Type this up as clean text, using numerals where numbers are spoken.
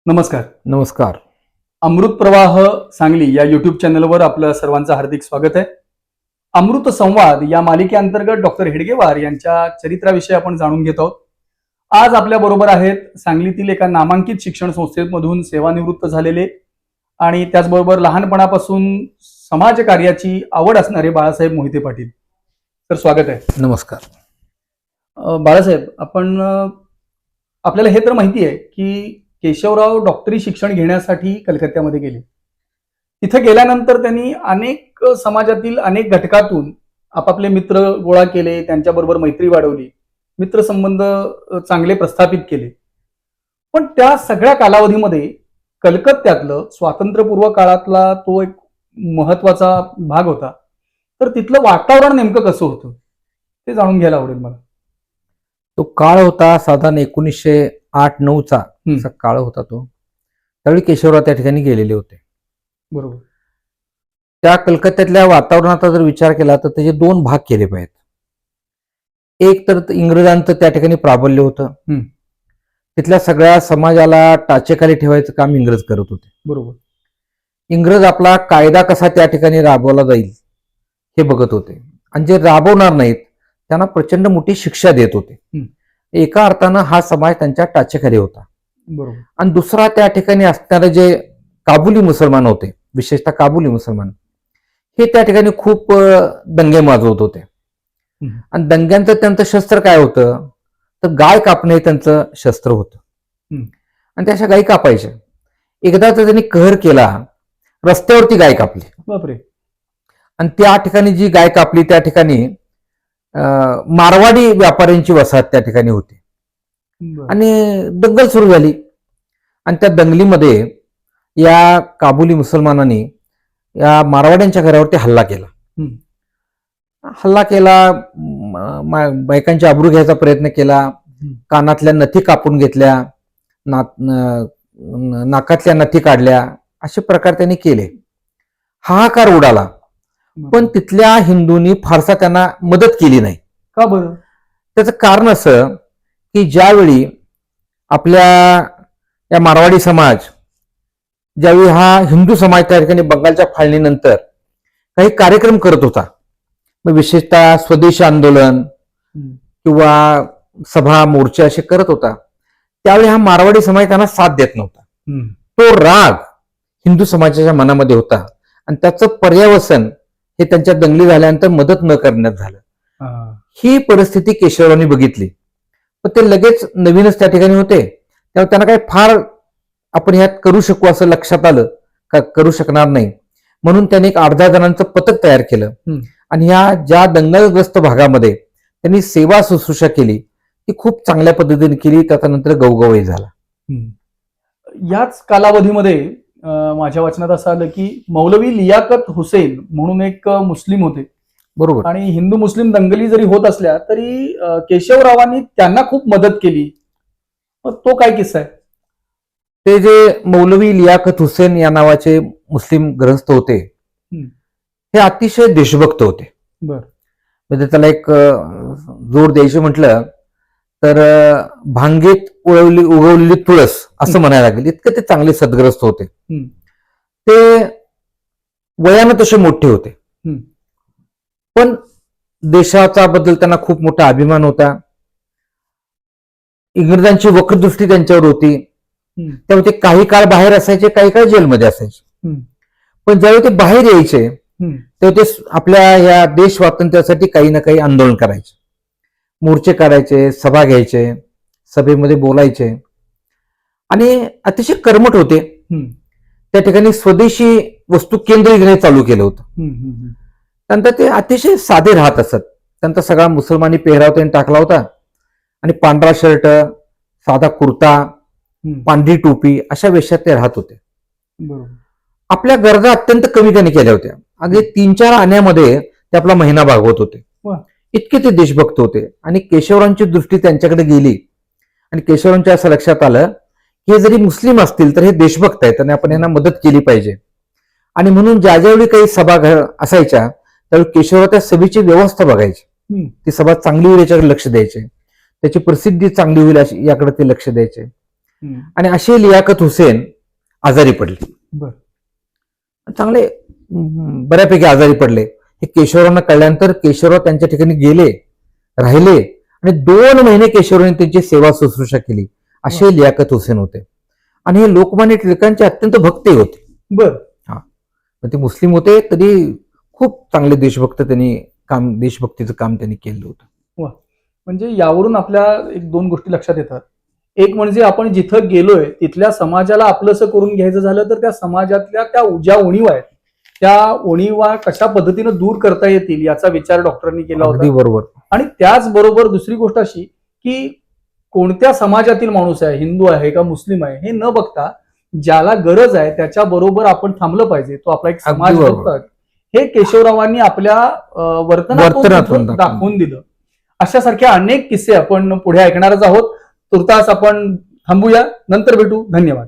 नमस्कार. नमस्कार. अमृत प्रवाह सांगली या युट्यूब चॅनलवर आपलं सर्वांचं हार्दिक स्वागत आहे. अमृत संवाद या मालिकेअंतर्गत डॉक्टर हेडगेवार यांच्या चरित्राविषयी आपण जाणून घेत आहोत. आज आपल्या बरोबर आहेत सांगलीतील एका नामांकित शिक्षण संस्थेमधून सेवानिवृत्त झालेले आणि त्याचबरोबर लहानपणापासून समाजकार्याची आवड असणारे बाळासाहेब मोहिते पाटील. तर स्वागत आहे. नमस्कार. बाळासाहेब, आपण आपल्याला हे तर माहिती आहे की केशवराव डॉक्टरी शिक्षण घेण्यासाठी कलकत्त्यामध्ये गेले. तिथे गेल्यानंतर त्यांनी अनेक समाजातील अनेक घटकातून आपापले मित्र गोळा केले, त्यांच्याबरोबर मैत्री वाढवली, मित्रसंबंध चांगले प्रस्थापित केले. पण त्या सगळ्या कालावधीमध्ये कलकत्त्यातलं स्वातंत्र्यपूर्व काळातला तो एक महत्वाचा भाग होता. तर तिथलं वातावरण नेमकं कसं होतं ते जाणून घ्यायला आवडेल मला. तो काळ होता साधारण 1908-9चा असा काळ होता तो. त्यावेळी केशवराव त्या ठिकाणी गेलेले होते. बरोबर. त्या कलकत्त्यातल्या वातावरणाचा जर विचार केला तर त्याचे दोन भाग केले पाहिजेत. एक तर इंग्रजांचं त्या ठिकाणी प्राबल्य होतं. तिथल्या सगळ्या समाजाला टाचेखाली ठेवायचं काम इंग्रज करत होते. बरोबर. इंग्रज आपला कायदा कसा त्या ठिकाणी राबवला जाईल हे बघत होते आणि जे राबवणार नाहीत त्यांना प्रचंड मोठी शिक्षा देत होते. एका अर्थानं हा समाज त्यांच्या टाचेखाली होता. बरोबर. आणि दुसरा त्या ठिकाणी असणारे जे काबुली मुसलमान होते, विशेषतः काबुली मुसलमान, हे त्या ठिकाणी खूप दंगे माजवत होते. आणि दंग्यांचं त्यांचं शस्त्र काय होतं तर गाय कापणे त्यांचं शस्त्र होतं. आणि त्या अशा गायी कापायच्या. एकदा तर त्यांनी कहर केला, रस्त्यावरती गाय कापली. बापरे. आणि त्या ठिकाणी जी गाय कापली त्या ठिकाणी मारवाडी व्यापाऱ्यांची वसाहत त्या ठिकाणी होती. आणि दंगल सुरू झाली. आणि त्या दंगलीमध्ये या काबुली मुसलमानांनी या मारवाड्यांच्या घरावरती हल्ला केला. बायकांची आबरू घ्यायचा प्रयत्न केला, कानातल्या नथी कापून घेतल्या, नाकातल्या नथी काढल्या, असे प्रकार त्यांनी केले. हाहाकार उडाला. पण तिथल्या हिंदूंनी फारसा त्यांना मदत केली नाही. का बरं? त्याचं कारण असं की ज्यावेळी आपल्या या मारवाडी समाज, ज्यावेळी हा हिंदू समाज त्या ठिकाणी बंगालच्या फाळणीनंतर काही कार्यक्रम करत होता, विशेषतः स्वदेशी आंदोलन किंवा सभा मोर्चे असे करत होता, त्यावेळी हा मारवाडी समाज त्यांना साथ देत नव्हता. तो राग हिंदू समाजाच्या मनामध्ये होता आणि त्याचं पर्यावसन हे त्यांच्या दंगली झाल्यानंतर मदत न करण्यात झालं. ही परिस्थिती केशवरावांनी बघितली. पण ते लगेच नवीनच त्या ठिकाणी होते, त्यामुळे त्यांना काही फार आपण ह्यात करू शकू असं लक्षात आलं का करू शकणार नाही. म्हणून त्यांनी एक 8-10 जणांचं पथक तयार केलं आणि ह्या ज्या दंगलग्रस्त भागामध्ये त्यांनी सेवा शुश्रूषा केली ती खूप चांगल्या पद्धतीने केली. त्याच्यानंतर गवगवही झाला. याच कालावधीमध्ये माझ्या वाचनात असं आलं की मौलवी लियाकत हुसेन म्हणून एक मुस्लिम होते. बरोबर. आणि हिंदू मुस्लिम दंगली जरी होत असल्या तरी केशवरावांनी त्यांना खूप मदत केली. मग तो काय किस्सा आहे? ते जे मौलवी लियाकत हुसेन या नावाचे मुस्लिम ग्रस्त होते हे अतिशय देशभक्त होते. म्हणजे त्याला एक जोड द्यायचे म्हटलं तर भांगेत उगवलेली तुळस असं म्हणायला लागेल, इतकं ते चांगले सद्ग्रस्त होते. ते वयानं तसे मोठे होते, पण देशाचा बद्दल त्यांना खूप मोठा अभिमान होता. इंग्रजांची वक्रदृष्टी त्यांच्यावर होती. त्यामुळे ते काही काळ बाहेर असायचे, काही काळ जेलमध्ये असायचे. पण ज्यावेळी ते बाहेर यायचे तेव्हा ते आपल्या या देश स्वातंत्र्यासाठी काही ना काही आंदोलन करायचे, मोर्चे काढायचे, सभा घ्यायचे, सभेमध्ये बोलायचे आणि अतिशय कर्मठ होते. त्या ठिकाणी स्वदेशी वस्तू केंद्र घेणे चालू केलं होतं. त्यानंतर ते अतिशय साधे राहत असत. त्यांचा सगळा मुसलमानी पेहराव त्यांनी टाकला होता आणि पांढरा शर्ट, साधा कुर्ता, पांढरी टोपी अशा वेशात ते राहत होते. आपल्या गरजा अत्यंत कमी त्यांनी केल्या होत्या. अगदी 3-4 आण्यामध्ये ते आपला महिना भागवत होते. इतके ते देशभक्त होते. आणि केशवरावांची दृष्टी त्यांच्याकडे गेली आणि केशवरावांच्या असं लक्षात आलं की हे जरी मुस्लिम असतील तर हे देशभक्त आहेत आणि आपण यांना मदत केली पाहिजे. आणि म्हणून ज्या ज्यावेळी काही सभा असायच्या त्यावेळी केशवराव त्या सभेची व्यवस्था बघायची. ती सभा चांगली होईल याच्याकडे लक्ष द्यायचे, त्याची प्रसिद्धी चांगली होईल याकडे ते लक्ष द्यायचे. हम्म. आणि असे लियाकत हुसेन आजारी पडले. बर. चांगले बऱ्यापैकी आजारी पडले. हे केशवरावांना कळल्यानंतर केशवराव त्यांच्या ठिकाणी गेले, राहिले आणि 2 महिने केशवरावांनी त्यांची सेवा शुश्रूषा केली. असे लियाकत हुसेन होते. आणि हे लोकमान्य टिळकांचे अत्यंत भक्त होते. बर. ते मुस्लिम होते तरी खूप चांगले देशभक्त त्यांनी देशभक्तीचं काम त्यांनी केलं होतं. म्हणजे यावरून आपल्या 1-2 गोष्टी लक्षात येतात. एक म्हणजे आपण जिथं गेलोय तिथल्या समाजाला आपलंसं करून घ्यायचं झालं तर त्या समाजातल्या त्या ज्या उणीवा आहेत त्या उणीवा कशा पद्धतीनं दूर करता येतील याचा विचार डॉक्टरांनी केला अगदी होता. बरोबर. आणि त्याचबरोबर दुसरी गोष्ट अशी की कोणत्या समाजातील माणूस आहे, हिंदू आहे का मुस्लिम आहे हे न बघता ज्याला गरज आहे त्याच्या बरोबर आपण थांबलं पाहिजे. तो आपला एक समाज अगदी भक्त हे केशवरावांनी आपल्या वर्तनातून दाखवून दिलं. अशासारख्या अनेक किस्से आपण पुढे ऐकणारच आहोत. तुर्तास आपण थांबूया, नंतर भेटू. धन्यवाद.